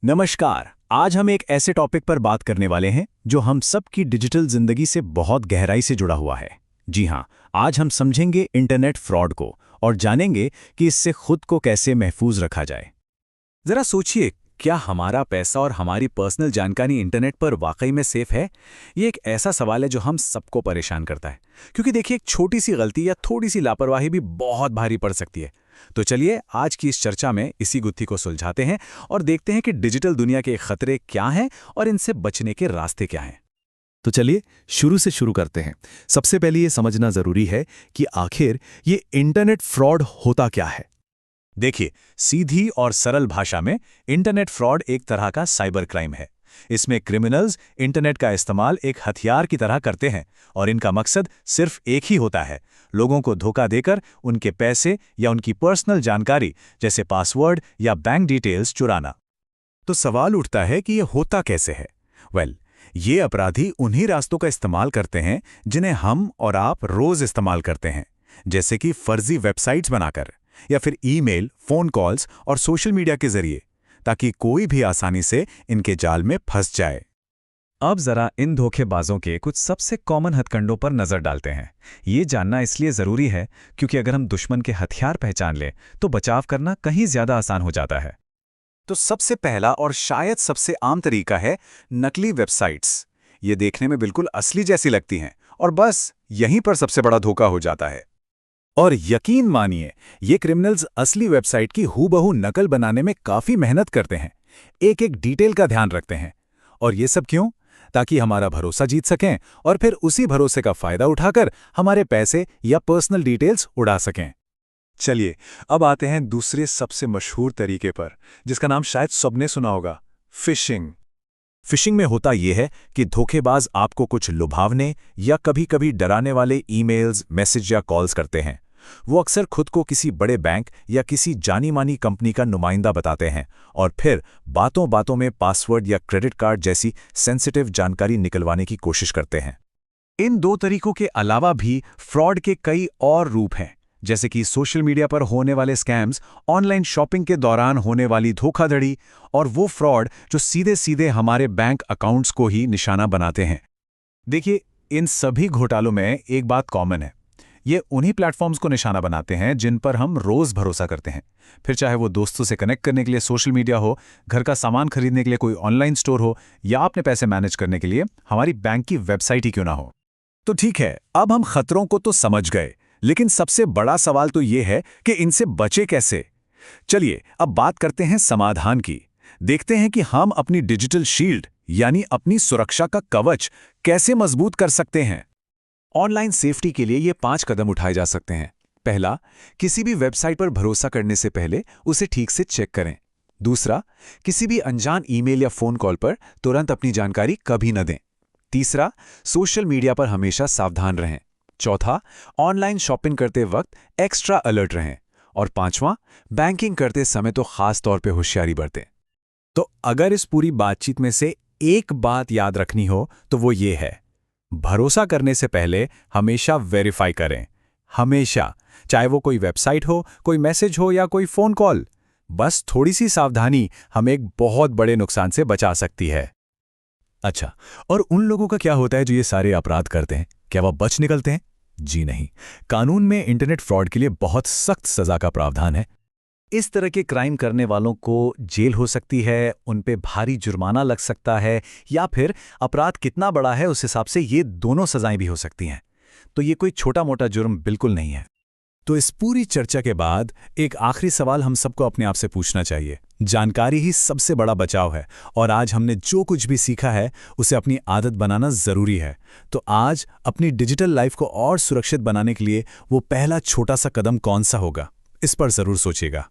नमस्कार। आज हम एक ऐसे टॉपिक पर बात करने वाले हैं जो हम सब की डिजिटल जिंदगी से बहुत गहराई से जुड़ा हुआ है। जी हाँ, आज हम समझेंगे इंटरनेट फ्रॉड को और जानेंगे कि इससे खुद को कैसे महफूज रखा जाए। जरा सोचिए, क्या हमारा पैसा और हमारी पर्सनल जानकारी इंटरनेट पर वाकई में सेफ है? ये एक ऐसा सवाल है जो हम सबको परेशान करता है, क्योंकि देखिए, एक छोटी सी गलती या थोड़ी सी लापरवाही भी बहुत भारी पड़ सकती है। तो चलिए, आज की इस चर्चा में इसी गुत्थी को सुलझाते हैं और देखते हैं कि डिजिटल दुनिया के खतरे क्या हैं और इनसे बचने के रास्ते क्या हैं। तो चलिए शुरू से शुरू करते हैं। सबसे पहले ये समझना जरूरी है कि आखिर ये इंटरनेट फ्रॉड होता क्या है। देखिए, सीधी और सरल भाषा में इंटरनेट फ्रॉड एक तरह का साइबर क्राइम है। इसमें क्रिमिनल्स इंटरनेट का इस्तेमाल एक हथियार की तरह करते हैं और इनका मकसद सिर्फ एक ही होता है, लोगों को धोखा देकर उनके पैसे या उनकी पर्सनल जानकारी जैसे पासवर्ड या बैंक डिटेल्स चुराना। तो सवाल उठता है कि ये होता कैसे है? ये अपराधी उन्हीं रास्तों का इस्तेमाल करते हैं जिन्हें हम और आप रोज इस्तेमाल करते हैं, जैसे कि फर्जी वेबसाइट्स बनाकर या फिर ईमेल, फोन कॉल्स और सोशल मीडिया के जरिए, ताकि कोई भी आसानी से इनके जाल में फंस जाए। अब जरा इन धोखेबाजों के कुछ सबसे कॉमन हथकंडों पर नजर डालते हैं। ये जानना इसलिए जरूरी है क्योंकि अगर हम दुश्मन के हथियार पहचान लें तो बचाव करना कहीं ज्यादा आसान हो जाता है। तो सबसे पहला और शायद सबसे आम तरीका है नकली वेबसाइट्स। ये देखने में बिल्कुल असली जैसी लगती हैं और बस यहीं पर सबसे बड़ा धोखा हो जाता है। और यकीन मानिए, ये क्रिमिनल्स असली वेबसाइट की हूबहू नकल बनाने में काफी मेहनत करते हैं, एक एक डिटेल का ध्यान रखते हैं। और ये सब क्यों? ताकि हमारा भरोसा जीत सकें और फिर उसी भरोसे का फायदा उठाकर हमारे पैसे या पर्सनल डिटेल्स उड़ा सकें। चलिए, अब आते हैं दूसरे सबसे मशहूर तरीके पर, जिसका नाम शायद सबने सुना होगा, फिशिंग। फिशिंग में होता यह है कि धोखेबाज आपको कुछ लुभावने या कभी-कभी डराने वाले ईमेल्स, मैसेज या कॉल्स करते हैं। वो अक्सर खुद को किसी बड़े बैंक या किसी जानी-मानी कंपनी का नुमाइंदा बताते हैं और फिर बातों-बातों में पासवर्ड या क्रेडिट कार्ड जैसी सेंसिटिव जानकारी निकलवाने की कोशिश करते हैं। इन दो तरीकों के अलावा भी फ्रॉड के कई और रूप हैं, जैसे कि सोशल मीडिया पर होने वाले स्कैम्स, ऑनलाइन शॉपिंग के दौरान होने वाली धोखाधड़ी और वो फ्रॉड जो सीधे-सीधे हमारे बैंक अकाउंट्स को ही निशाना बनाते हैं। देखिए, इन सभी घोटालों में एक बात कॉमन है। ये उन्हीं प्लेटफॉर्म्स को निशाना बनाते हैं जिन पर हम रोज भरोसा करते हैं, फिर चाहे वो दोस्तों से कनेक्ट करने के लिए सोशल मीडिया हो, घर का सामान खरीदने के लिए कोई ऑनलाइन स्टोर हो, या अपने पैसे मैनेज करने के लिए हमारी बैंक की वेबसाइट ही क्यों ना हो। तो ठीक है, अब हम खतरों को तो समझ गए, लेकिन सबसे बड़ा सवाल तो ये है कि इनसे बचे कैसे। चलिए, अब बात करते हैं समाधान की। देखते हैं कि हम अपनी डिजिटल शील्ड यानी अपनी सुरक्षा का कवच कैसे मजबूत कर सकते हैं। ऑनलाइन सेफ्टी के लिए ये 5 कदम उठाए जा सकते हैं। पहला, किसी भी वेबसाइट पर भरोसा करने से पहले उसे ठीक से चेक करें। दूसरा, किसी भी अनजान ईमेल या फोन कॉल पर तुरंत अपनी जानकारी कभी न दें। तीसरा, सोशल मीडिया पर हमेशा सावधान रहें। चौथा, ऑनलाइन शॉपिंग करते वक्त एक्स्ट्रा अलर्ट रहें। और पांचवां, बैंकिंग करते समय तो खास तौर पे होशियारी बरतें। तो अगर इस पूरी बातचीत में से एक बात याद रखनी हो तो वो ये है, भरोसा करने से पहले हमेशा वेरीफाई करें। हमेशा, चाहे वो कोई वेबसाइट हो, कोई मैसेज हो या कोई फोन कॉल। बस थोड़ी सी सावधानी हमें एक बहुत बड़े नुकसान से बचा सकती है। अच्छा, और उन लोगों का क्या होता है जो ये सारे अपराध करते हैं? क्या वह बच निकलते हैं? जी नहीं। कानून में इंटरनेट फ्रॉड के लिए बहुत सख्त सजा का प्रावधान है। इस तरह के क्राइम करने वालों को जेल हो सकती है, उन पे भारी जुर्माना लग सकता है, या फिर अपराध कितना बड़ा है उस हिसाब से ये दोनों सजाएं भी हो सकती हैं। तो ये कोई छोटा मोटा जुर्म बिल्कुल नहीं है। तो इस पूरी चर्चा के बाद एक आखिरी सवाल हम सबको अपने आप से पूछना चाहिए। जानकारी ही सबसे बड़ा बचाव है और आज हमने जो कुछ भी सीखा है उसे अपनी आदत बनाना जरूरी है। तो आज अपनी डिजिटल लाइफ को और सुरक्षित बनाने के लिए वो पहला छोटा सा कदम कौन सा होगा, इस पर जरूर सोचिएगा।